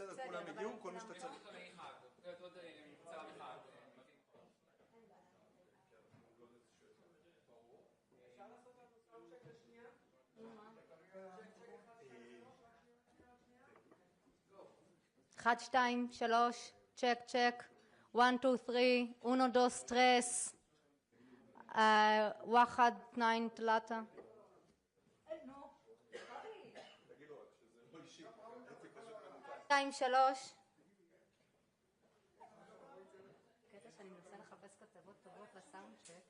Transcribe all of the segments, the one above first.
בסדר, כולם הגיעו, כל מי שאתה צריך. עוד מבצע אחד. אפשר לעשות לנו סאונד צ'ק לשנייה? אחד, שתיים, שלוש, צ'ק, צ'ק, 1, 2, 3, 1, 2, 3, 1, 2, 3. שתיים, שלוש. קטע שאני מנסה לחפש כתבות טובות לסאונד צ'ק.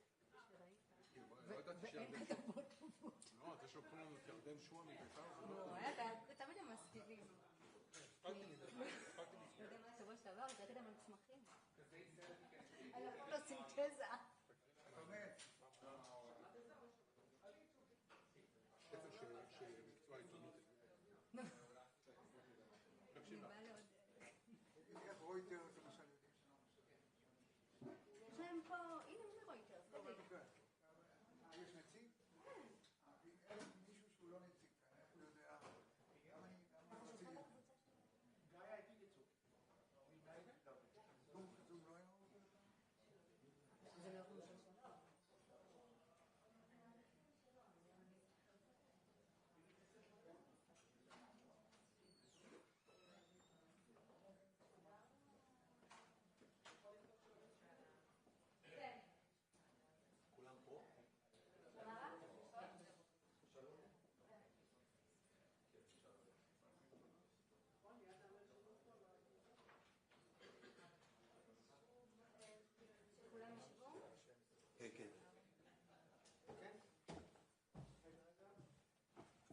ואין כתבות טובות. לא, אתה שולחים לנו את ירדן שועה מביתר. לא, תמיד הם מסתירים. אתה יודע מה השבוע שעבר? הגעתי להם על צמחים. על הפוטוסינתזה. איפה שמקצוע עיתונות. אני באה לעוד... איך רויטרס למשל יודעים? יש להם פה... הנה מי רויטרס? יש נציג? אין מישהו שהוא לא נציג כאן, איך הוא יודע? גם אני רציתי... גיא הייתי יצור. זום לא היה? זה לא יכול לשאול.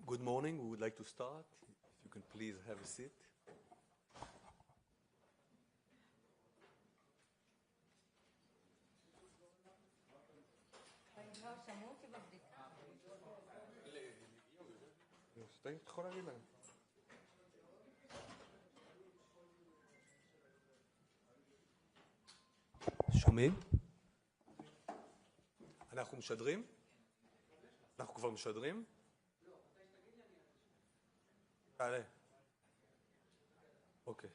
Good morning, we would like to start. If you can please have a seat. אתה יכול להגיד להם. שומעים? אנחנו משדרים? אנחנו כבר משדרים? תעלה. אוקיי.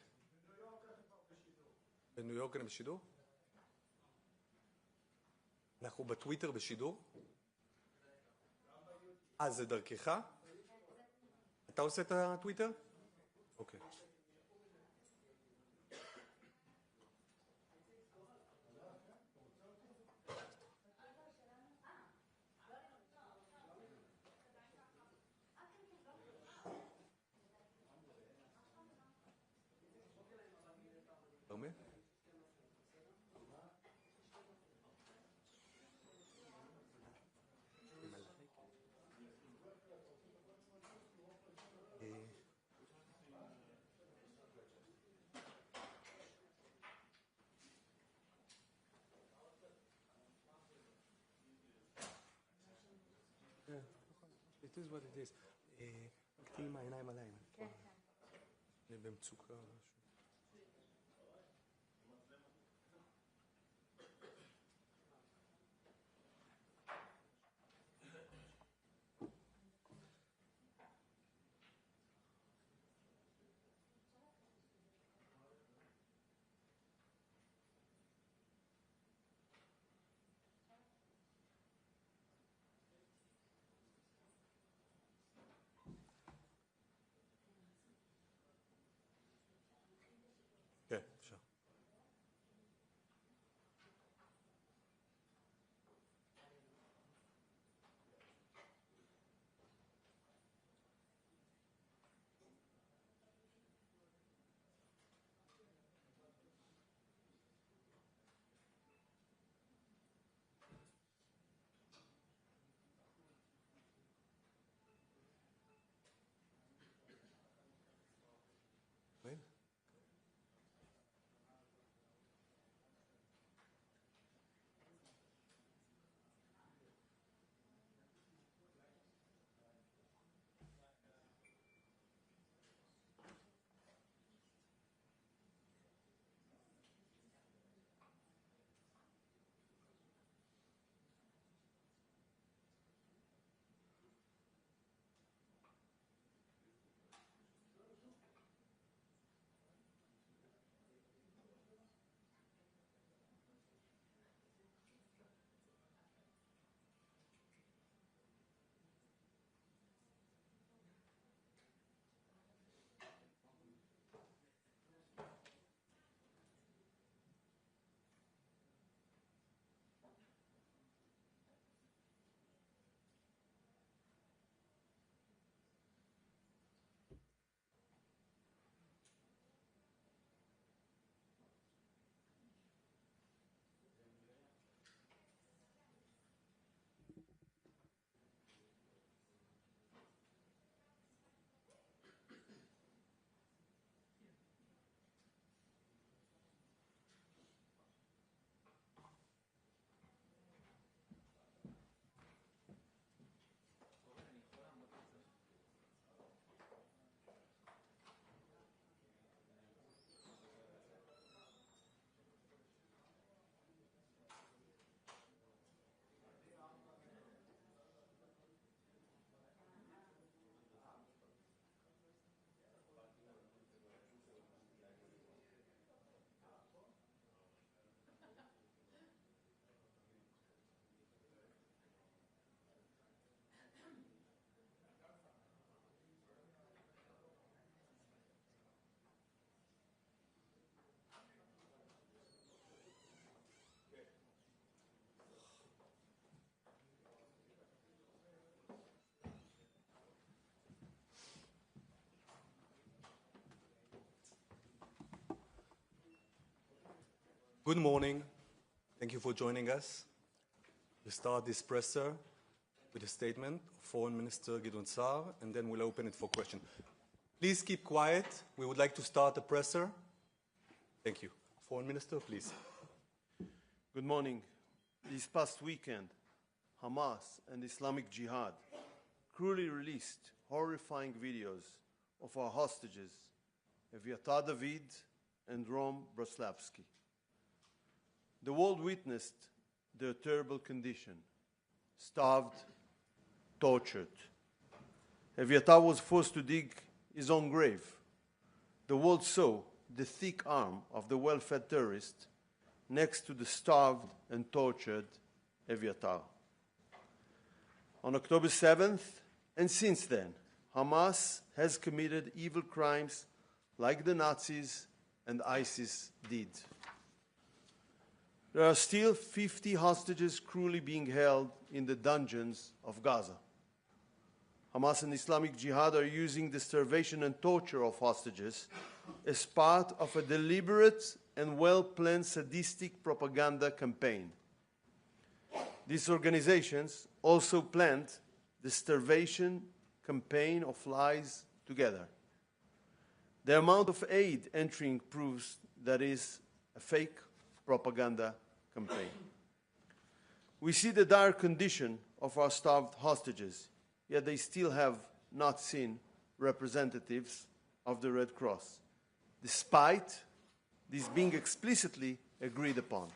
בניו יורק הם בשידור? אנחנו בטוויטר בשידור? זה דרכך? אתה עושה את הטוויטר? אוקיי. תרמי? It is what it is. רק תהי עם העיניים עליי. כן. אני במצוקה או משהו. כן, אפשר. Good morning. Thank you for joining us. We start this presser with a statement of Foreign Minister Gideon Saar, and then we'll open it for questions. Please keep quiet. We would like to start the presser. Thank you. Foreign Minister, please. Good morning. This past weekend, Hamas and Islamic Jihad cruelly released horrifying videos of our hostages, Eviatar David and Rom Broslavsky. The world witnessed their terrible condition, starved, tortured. Eviatar was forced to dig his own grave. The world saw the thick arm of the well-fed terrorist next to the starved and tortured Eviatar. On October 7th, and since then, Hamas has committed evil crimes like the Nazis and ISIS did. There are still 50 hostages cruelly being held in the dungeons of Gaza. Hamas and Islamic Jihad are using the starvation and torture of hostages as part of a deliberate and well-planned sadistic propaganda campaign. These organizations also planned the starvation campaign of lies together. The amount of aid entering proves that is a fake propaganda campaign. We see the dire condition of our starved hostages, yet they still have not seen representatives of the Red Cross, despite this being explicitly agreed upon.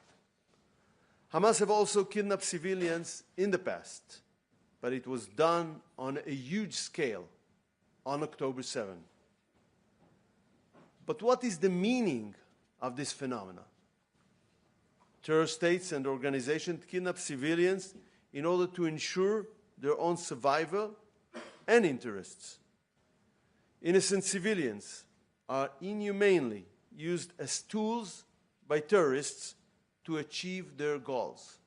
Hamas have also kidnapped civilians in the past, but it was done on a huge scale on October 7. But what is the meaning of this phenomenon? Terror states and organizations kidnap civilians in order to ensure their own survival and interests. Innocent civilians are inhumanely used as tools by terrorists to achieve their goals.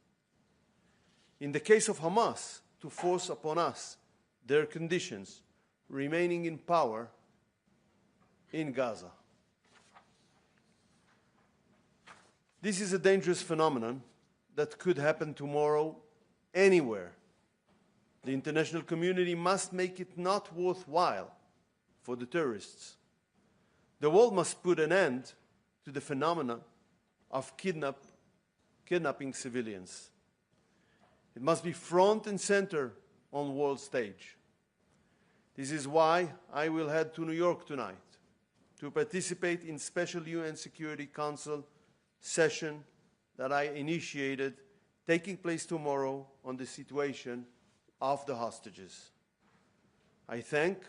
In the case of Hamas, to force upon us their conditions, remaining in power in Gaza. This is a dangerous phenomenon that could happen tomorrow anywhere. The international community must make it not worthwhile for the terrorists. The world must put an end to the phenomenon of kidnapping civilians. It must be front and center on world stage. This is why I will head to New York tonight to participate in special UN Security Council session that I initiated, taking place tomorrow on the situation of the hostages. I thank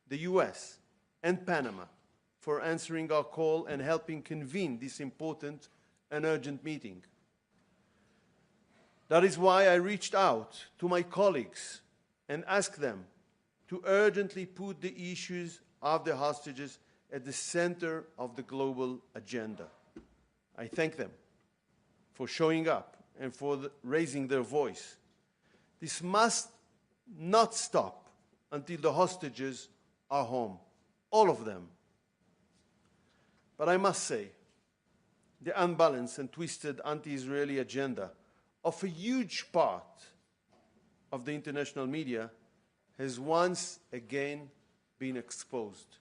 the US and Panama for answering our call and helping convene this important and urgent meeting. That is why I reached out to my colleagues and asked them to urgently put the issues of the hostages at the center of the global agenda. I thank them for showing up and for raising their voice. This must not stop until the hostages are home, all of them. But I must say, the unbalanced and twisted anti-Israeli agenda of a huge part of the international media has once again been exposed.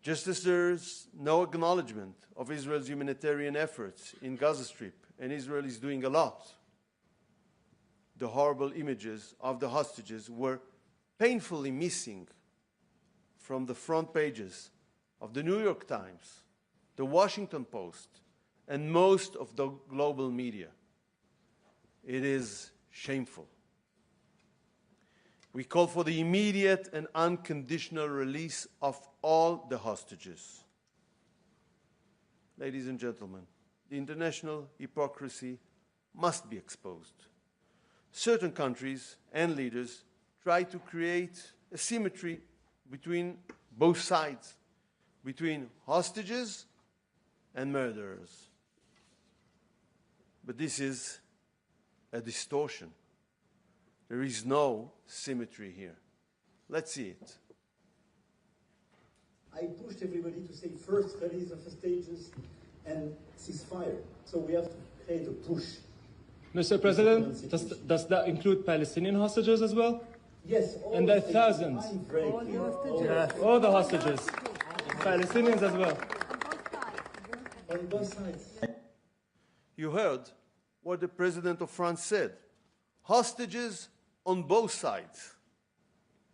Just as there's no acknowledgement of Israel's humanitarian efforts in Gaza Strip, and Israel is doing a lot, the horrible images of the hostages were painfully missing from the front pages of the New York Times, the Washington Post, and most of the global media. It is shameful. We call for the immediate and unconditional release of all the hostages. Ladies and gentlemen, the international hypocrisy must be exposed. Certain countries and leaders try to create a symmetry between both sides, between hostages and murderers. But this is a distortion. There is no symmetry here. Let's see it. I pushed everybody to say first release of hostages, and ceasefire. So we have to create a push. Mr. President, does that include Palestinian hostages as well? Yes, all And the there are states- thousands. I'm very clear. All the hostages. Palestinians as well. On both sides. You heard what the President of France said. Hostages on both sides.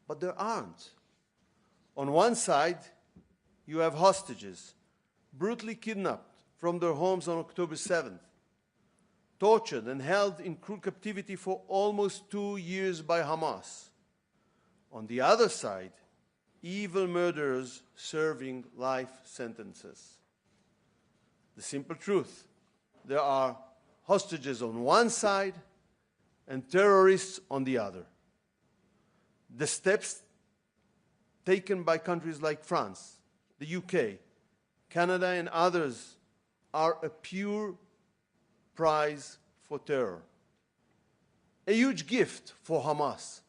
But there aren't. On one side, you have hostages brutally kidnapped from their homes on October 7th, tortured and held in cruel captivity for almost 2 years by Hamas. On the other side, evil murderers serving life sentences. The simple truth, there are hostages on one side and terrorists on the other. The steps taken by countries like France, the UK, Canada, and others are a pure prize for terror. A huge gift for Hamas.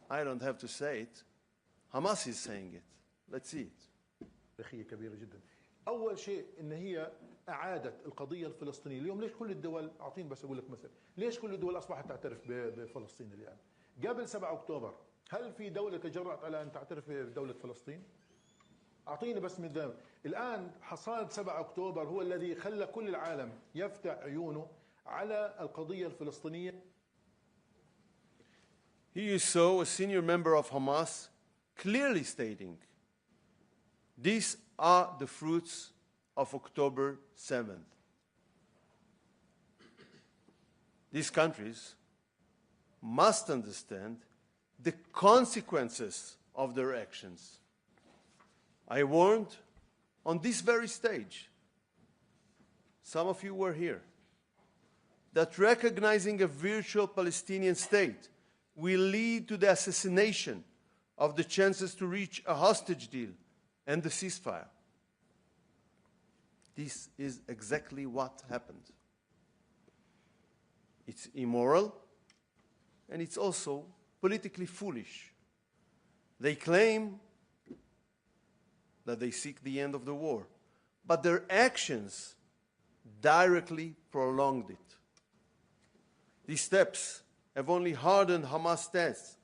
I don't have to say it. Hamas is saying it. Let's see it. تاريخية كبيرة جدا. أول شيء إن هي أعادت القضية الفلسطينية. اليوم ليش كل الدول أعطيني بس أقول لك مثل ليش كل الدول أصبحت تعترف بفلسطين الآن؟ قبل 7 أكتوبر هل في دولة تجرأت على أن تعترف بدولة فلسطين؟ أعطيني بس من ذلك. الآن حصاد 7 أكتوبر هو الذي خلى كل العالم يفتح عيونه على القضية الفلسطينية. Here you saw a senior member of Hamas clearly stating, these are the fruits of October 7th. These countries must understand the consequences of their actions. I warned on this very stage, some of you were here, that recognizing a virtual Palestinian state will lead to the assassination of the chances to reach a hostage deal and the ceasefire. This is exactly what happened. It's immoral, and it's also politically foolish. They claim that they seek the end of the war, but their actions directly prolonged it. These steps have only hardened Hamas' stance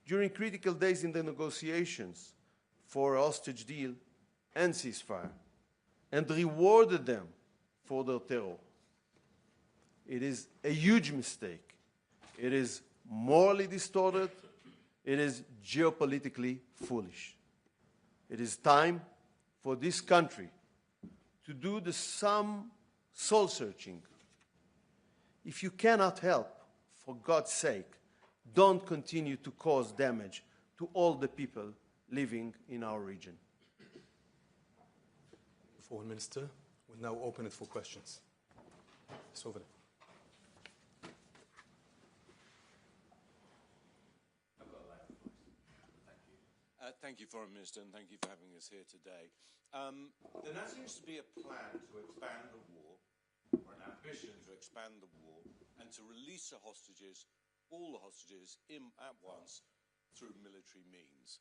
during critical days in the negotiations for a hostage deal and ceasefire, and rewarded them for their terror. It is a huge mistake. It is morally distorted. It is geopolitically foolish. It is time for this country to do some soul-searching. If you cannot help, for God's sake, don't continue to cause damage to all the people living in our region. Foreign Minister, we'll now open it for questions. It's over there. Thank you, Foreign Minister, and thank you for having us here today. There now seems to be a plan to expand the war, or an ambition to expand the war, and to release the hostages, all the hostages, at once through military means.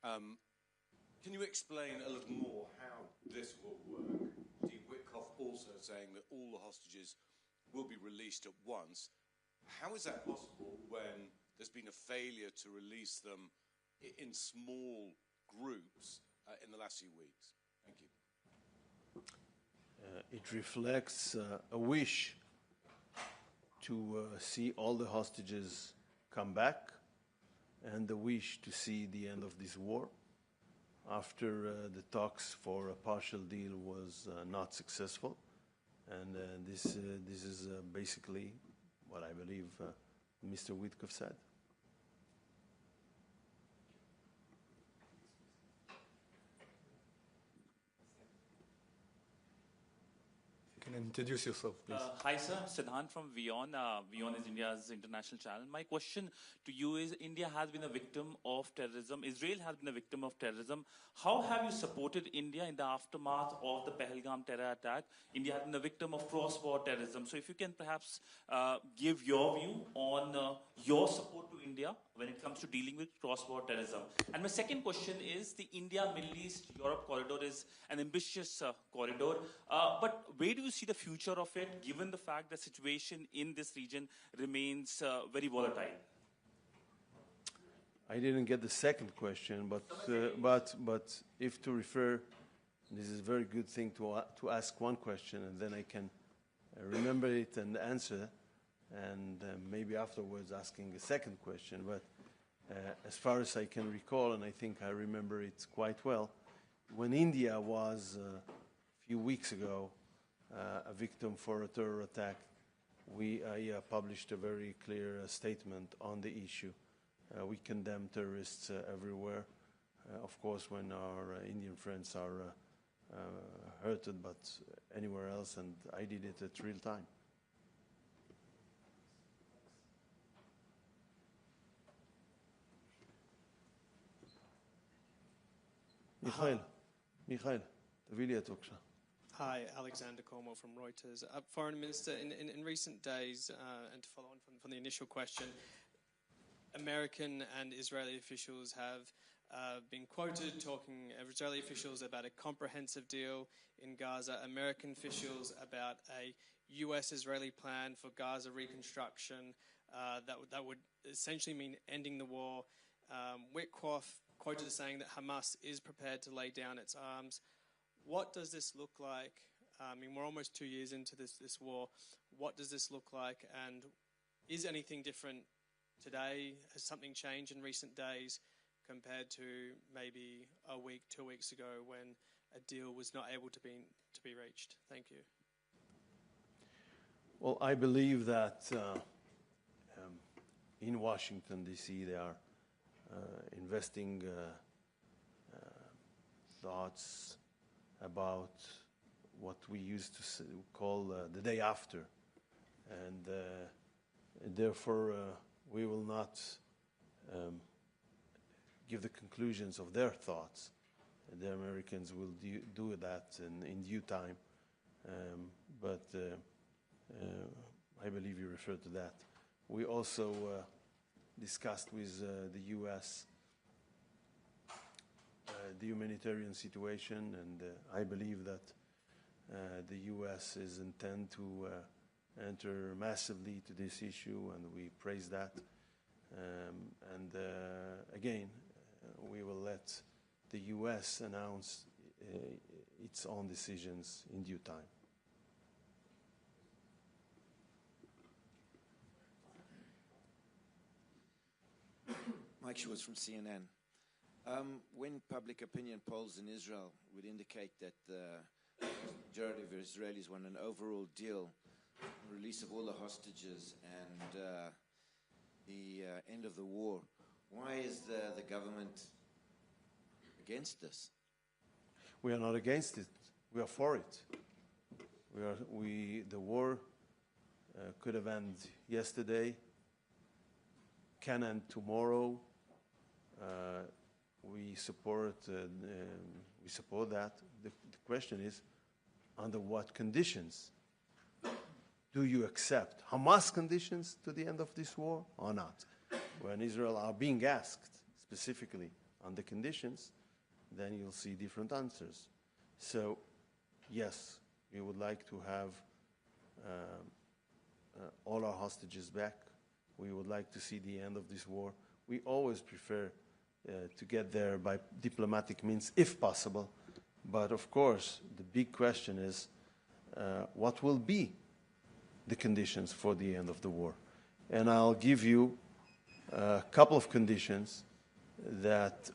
Can you explain a little more how this will work? Dean Witkoff also saying that all the hostages will be released at once. How is that possible when there's been a failure to release them in small groups in the last few weeks? Thank you. It reflects a wish to see all the hostages come back and the wish to see the end of this war after the talks for a partial deal was not successful. And this is basically what I believe Mr. Witkoff said. You can introduce yourself, please. Hi, sir. Siddhant from WION. WION is India's international channel. My question to you is, India has been a victim of terrorism. Israel has been a victim of terrorism. How have you supported India in the aftermath of the Pahalgam terror attack? India has been a victim of cross-border terrorism. So if you can perhaps give your view on your support to India India when it comes to dealing with cross-border terrorism? And my second question is, the India-Middle East-Europe corridor is an ambitious corridor, but where do you see the future of it, given the fact the situation in this region remains very volatile? I didn't get the second question, but if to refer, this is a very good thing to ask one question, and then I can remember it and answer, and maybe afterwards asking a second question. But as far as I can recall, and I think I remember it quite well, when India was a few weeks ago a victim for a terror attack, I published a very clear statement on the issue. We condemn terrorists everywhere, of course, when our Indian friends are hurted, but anywhere else, and I did it at real time. Mikhail, תביא לי אותו בבקשה. Hi, Alexander Cornwell from Reuters. Foreign Minister, in recent days, and to follow on from the initial question, American and Israeli officials have been quoted talking, Israeli officials about a comprehensive deal in Gaza, American officials about a US-Israeli plan for Gaza reconstruction that would essentially mean ending the war. Witkoff quoted as saying that Hamas is prepared to lay down its arms. What does this look like? I mean, we're almost 2 years into this war. What does this look like? And is anything different today? Has something changed in recent days compared to maybe a week, 2 weeks ago, when a deal was not able to be reached? Thank you. Well, I believe that in Washington, D.C., they are investing thoughts about what we used to call the day after. And therefore, we will not give the conclusions of their thoughts. The Americans will do that in due time. But I believe you referred to that. We also discussed with the U.S. The humanitarian situation, and I believe that the U.S. is intent to enter massively to this issue, and we praise that. Again, we will let the U.S. announce its own decisions in due time. Mike Schwartz from CNN. When public opinion polls in Israel would indicate that the majority of Israelis want an overall deal, release of all the hostages, and the end of the war, why is the government against this? We are not against it. We are for it. The war could have ended yesterday, can end tomorrow. We support that. The question is, under what conditions do you accept Hamas conditions to the end of this war or not? When Israel are being asked specifically on the conditions, then you'll see different answers. So, yes, we would like to have all our hostages back. We would like to see the end of this war. We always prefer to get there by diplomatic means, if possible. But of course, the big question is, what will be the conditions for the end of the war? And I'll give you a couple of conditions that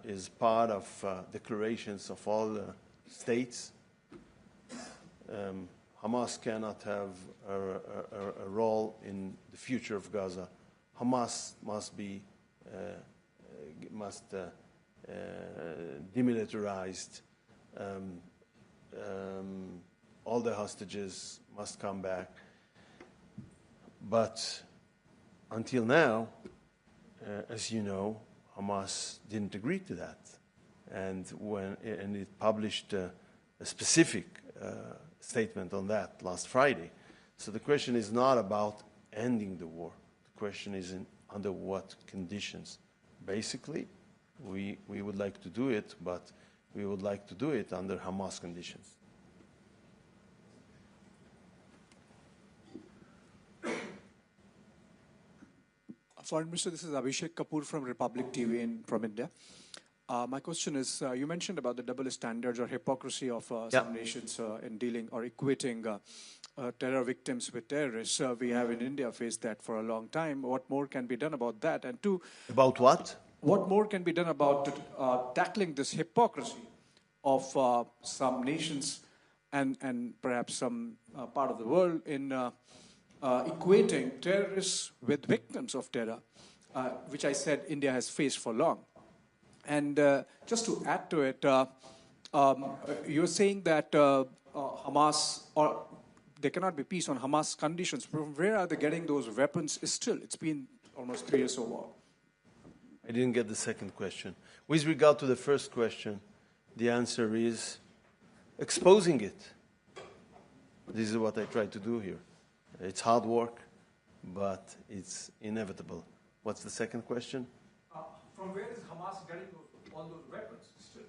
is part of declarations of all states. Hamas cannot have a role in the future of Gaza. Hamas must be demilitarized. All the hostages must come back. But until now, as you know, Hamas didn't agree to that, and it published a specific statement on that last Friday. So the question is not about ending the war. The question is under what conditions. Basically, we would like to do it, but we would like to do it under Hamas conditions. Foreign Minister, this is Abhishek Kapoor from Republic TV from India. My question is, you mentioned about the double standards or hypocrisy of some nations in dealing or equating terror victims with terrorists. We have in India faced that for a long time. What more can be done about that? And two, about what? What more can be done about tackling this hypocrisy of some nations and perhaps some part of the world in equating terrorists with victims of terror, which I said India has faced for long. And just to add to it, you're saying that Hamas, or there cannot be peace on Hamas conditions. From where are they getting those weapons still? It's been almost 3 years or more. I didn't get the second question. With regard to the first question, the answer is exposing it. This is what I try to do here. It's hard work, but it's inevitable. What's the second question? From where is Hamas getting all those weapons still?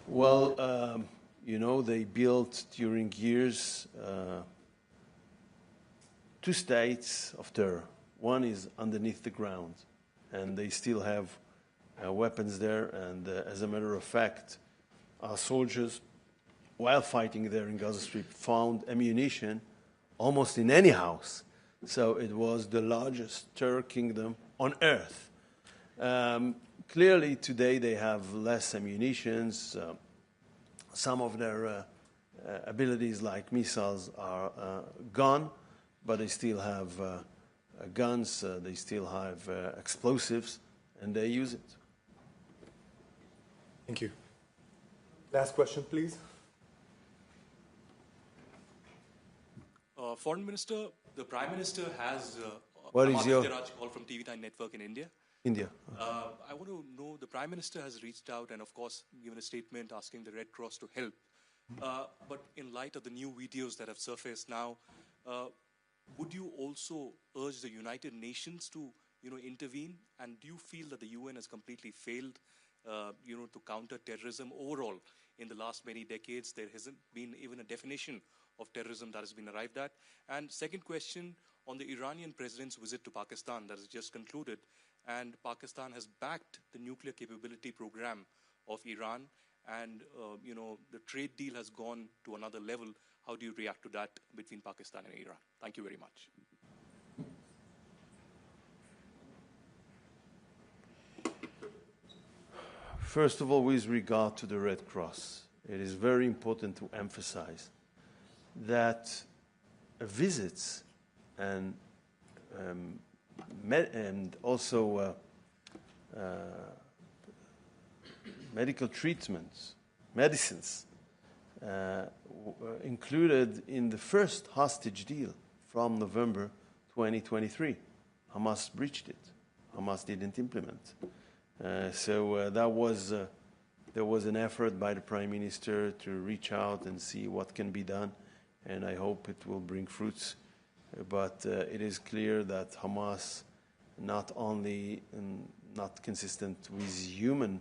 Well, you know, they built during years 2 states of terror. One is underneath the ground, and they still have weapons there. And as a matter of fact, our soldiers, while fighting there in Gaza Strip, found ammunition almost in any house. So it was the largest terror kingdom on earth. Clearly, today they have less ammunitions. Some of their abilities, like missiles, are gone, but they still have guns, they still have explosives, and they use it. Thank you. Last question, please. Foreign Minister, the Prime Minister has What is your call from TV9 Network in India. India? I want to know, the Prime Minister has reached out and, of course, given a statement asking the Red Cross to help. But in light of the new videos that have surfaced now, would you also urge the United Nations to, intervene? And do you feel that the UN has completely failed, to counter terrorism overall? In the last many decades, there hasn't been even a definition of terrorism that has been arrived at. And second question, on the Iranian president's visit to Pakistan that has just concluded, and Pakistan has backed the nuclear capability program of Iran, and the trade deal has gone to another level. How do you react to that between Pakistan and Iran? Thank you very much. First of all, with regard to the Red Cross, it is very important to emphasize that visits and also medical treatments, medicines, included in the first hostage deal from November 2023. Hamas breached it. Hamas didn't implement. So there was an effort by the Prime Minister to reach out and see what can be done, and I hope it will bring fruits. But it is clear that Hamas not only not consistent with human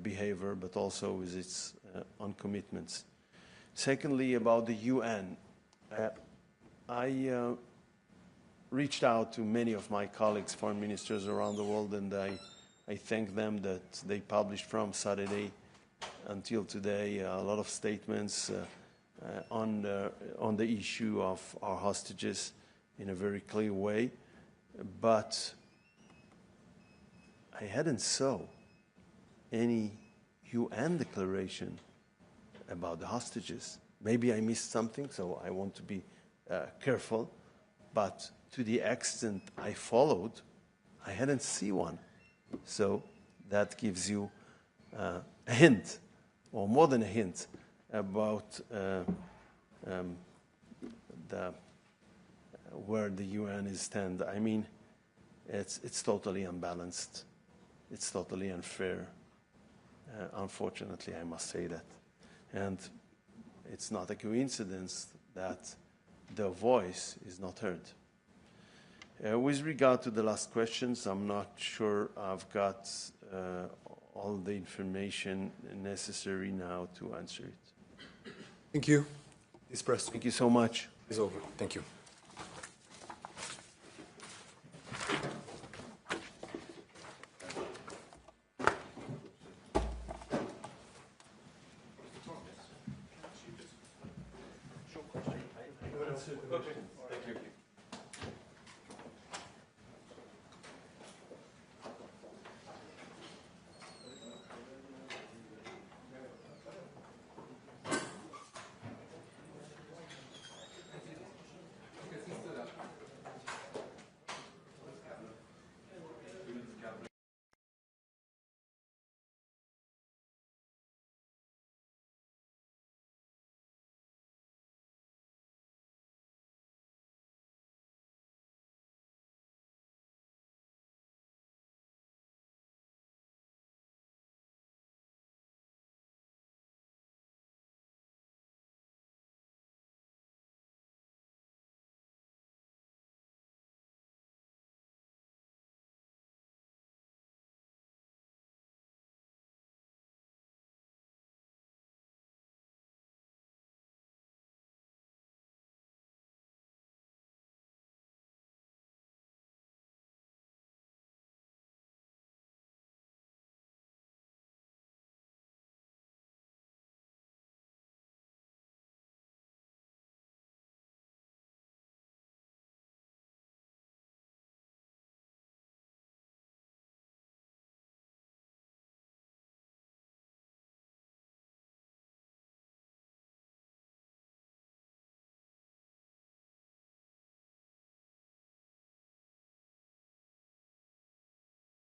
behavior, but also with its own commitments. Secondly, about the UN, I reached out to many of my colleagues, foreign ministers around the world, and I thank them that they published from Saturday until today a lot of statements on the issue of our hostages in a very clear way. But I hadn't saw any UN declaration about the hostages. Maybe I missed something, so I want to be careful. But to the extent I followed, I hadn't seen one. So that gives you a hint, or more than a hint, about where the UN is stand. I mean, it's totally unbalanced. It's totally unfair. Unfortunately, I must say that. And it's not a coincidence that the voice is not heard. With regard to the last questions, I'm not sure I've got all the information necessary now to answer it. Thank you. This press Thank you so much. is over. Thank you. Okay.